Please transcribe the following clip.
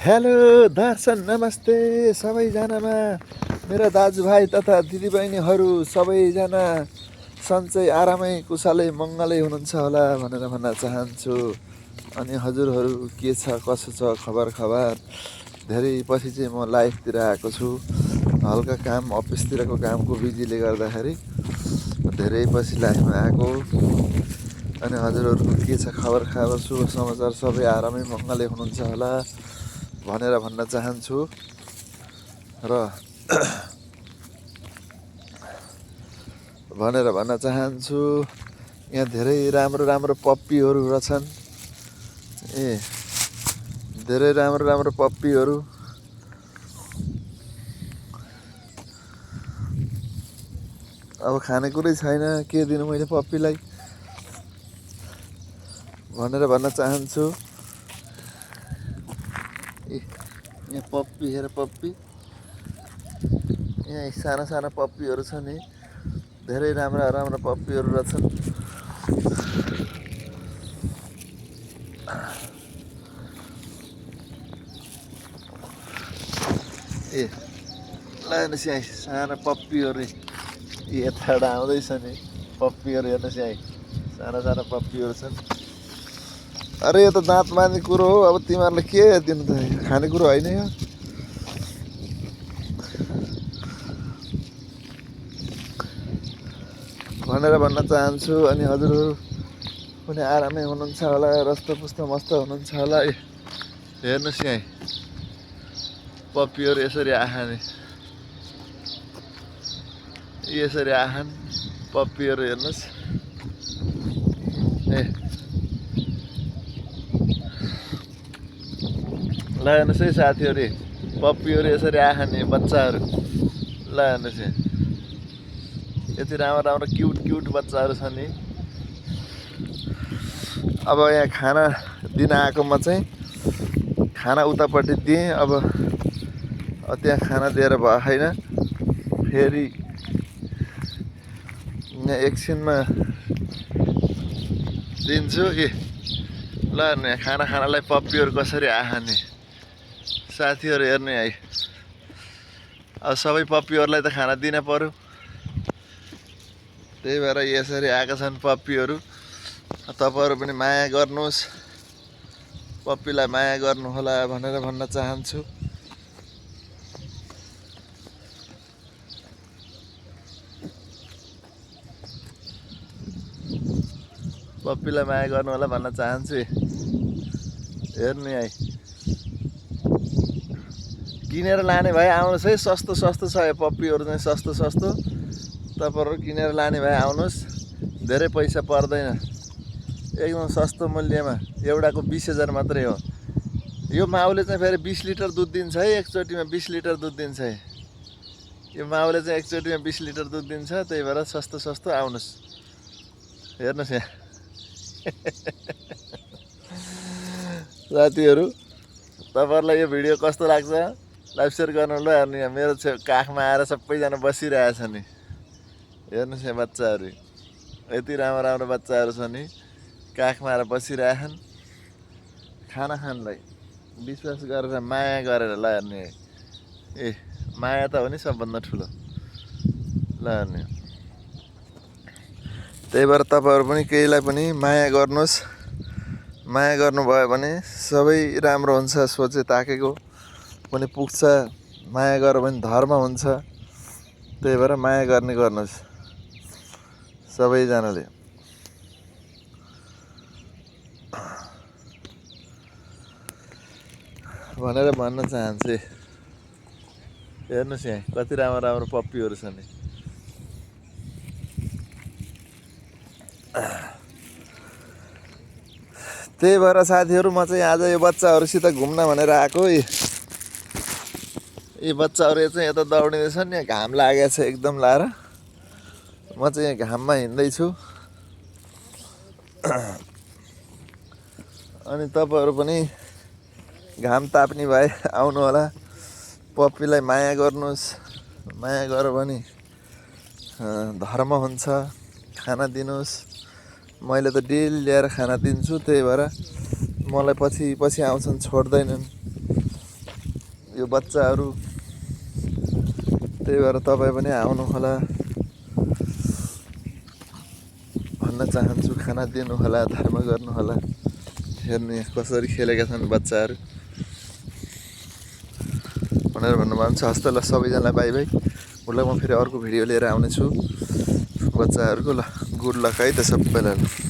Hello दर्शन नमस्ते सबैजनामा मेरा दाजुभाइ तथा दिदीबहिनीहरू सबैजना सन्चै आरामै कुशलै मङ्गलै हुनुहुन्छ होला भनेर भन्न चाहन्छु। अनि हजुरहरू के छ कसो छ खबर धेरै पछि चाहिँ म लाइफतिर आएको छु। हल्का काम अफिसतिरको कामको बिजीले गर्दाखेरि धेरै पछि लाइफमा आएको। अनि हजुरहरूको के छ खबर शुभ समाचार सबै आरामै मङ्गलै हुनुहुन्छ होला भनेर भन्न चाहन्छु। र यहाँ धेरै राम्रो पप्पीहरू रहेछन्। धेरै राम्रो पप्पीहरू। अब खानेकुरै छैन, के दिनु मैले पप्पीलाई भनेर भन्न चाहन्छु। यहाँ पप्पी हेर पप्पी, यहाँ साना पप्पीहरू छ नि, धेरै राम्रो पप्पीहरू रहेछन्। ल हेर्नुहोस् यहाँ साना पप्पीहरू यताबाट आउँदैछ नि, पप्पीहरू हेर्नुहोस् यहाँ साना पप्पीहरू छन्। अरे यो त दाँत मार्ने कुरो हो, अब तिमीहरूले के दिनु त, खाने कुरो होइन यो। भनेर भन्न चाहन्छु। अनि हजुरहरू पनि आरामै हुनुहुन्छ होला, रस्तपुस्त मस्त हुनुहुन्छ होला। हेर्नुहोस् यहाँ पप्पीहरू यसरी आखाने, यसरी आखान पप्पीहरू हेर्नुहोस्। ल हेर्नुहोस् है साथीहरू, पप्पीहरू यसरी आखाने बच्चाहरू। ल हेर्नुहोस् यहाँ यति राम्रो क्युट बच्चाहरू छन् नि। अब यहाँ खाना दिन आएको म चाहिँ खाना उतापट्टि दिएँ। अब त्यहाँ खाना दिएर भयो छैन, फेरि यहाँ एकछिनमा दिन्छु कि। ल हेर्नु यहाँ खानालाई पप्पीहरू कसरी आखाने साथीहरू हेर्नु है। अब सबै पप्पीहरूलाई त खाना दिन पर्यो, त्यही भएर यसरी आएका छन् पप्पीहरू। तपाईँहरू पनि माया गर्नुहोस्, पप्पीलाई माया गर्नुहोला भनेर भन्न चाहन्छु। पप्पीलाई माया गर्नु होला भन्न चाहन्छु। हेर्नु है किनेर लाने भए आउनुहोस् है, सस्तो छ यो पप्पीहरू चाहिँ, सस्तो तपाईँहरू किनेर लाने भए आउनुहोस्, धेरै पैसा पर्दैन, एकदम सस्तो मूल्यमा। एउटाको 20,000 मात्रै हो। यो माउले चाहिँ फेरि 20 लिटर दुध दिन्छ है, एकचोटिमा 20 लिटर दुध दिन्छ है। यो माउले चाहिँ एकचोटिमा 20 लिटर दुध दिन्छ, त्यही भएर सस्तो आउनुहोस्। हेर्नुहोस् यहाँ साथीहरू, तपाईँहरूलाई यो भिडियो कस्तो लाग्छ लाइक सेयर गर्नु ल। हेर्नु यहाँ मेरो काखमा आएर सबैजना बसिरहेछ नि, हेर्नुहोस् यहाँ बच्चाहरू यति राम्रो बच्चाहरू छ नि, काखमा आएर बसिरहेछन् खाना खानलाई विश्वास गरेर माया गरेर। ल हेर्ने माया त हो नि सबभन्दा ठुलो। ल हेर्ने त्यही भएर तपाईँहरू पनि केहीलाई पनि माया गर्नुहोस्। माया गर्नुभयो भने सबै राम्रो हुन्छ, सोचे ताकेको पनि पुग्छ। माया गर्यो भने धर्म हुन्छ, त्यही भएर माया गर्नुहोस् सबैजनाले। भनेर भन्न चाहन्छु। हेर्नुहोस् यहाँ कति राम्रो पप्पीहरू छ नि। त्यही भएर साथीहरू म चाहिँ आज यो बच्चाहरूसित घुम्न भनेर आएको। यी बच्चाहरू चाहिँ यता दौडिँदैछन्, यहाँ घाम लागेको छ एकदम लाएर। म चाहिँ यहाँ घाममा हिँड्दैछु। अनि तपाईँहरू पनि घाम ताप्ने भए आउनु होला, पप्पीलाई माया गर्नुहोस्। माया गर्यो भने धर्म हुन्छ, खाना दिनुहोस्। मैले त डेली ल्याएर खाना दिन्छु, त्यही भएर मलाई पछि आउँछन्, छोड्दैनन्। यो बच्चाहरू। त्यही भएर तपाईँ पनि आउनु होला भन्न चाहन्छु। खाना दिनु होला, धर्म गर्नु होला। हेर्नु कसरी खेलेका छन् बच्चाहरू भनेर भन्नुभएको छ। हस्त ल सबैजनालाई बाई बाई। ल म फेरि अर्को भिडियो लिएर आउनेछु बच्चाहरूको। ल गुड लक है त सबैलाई।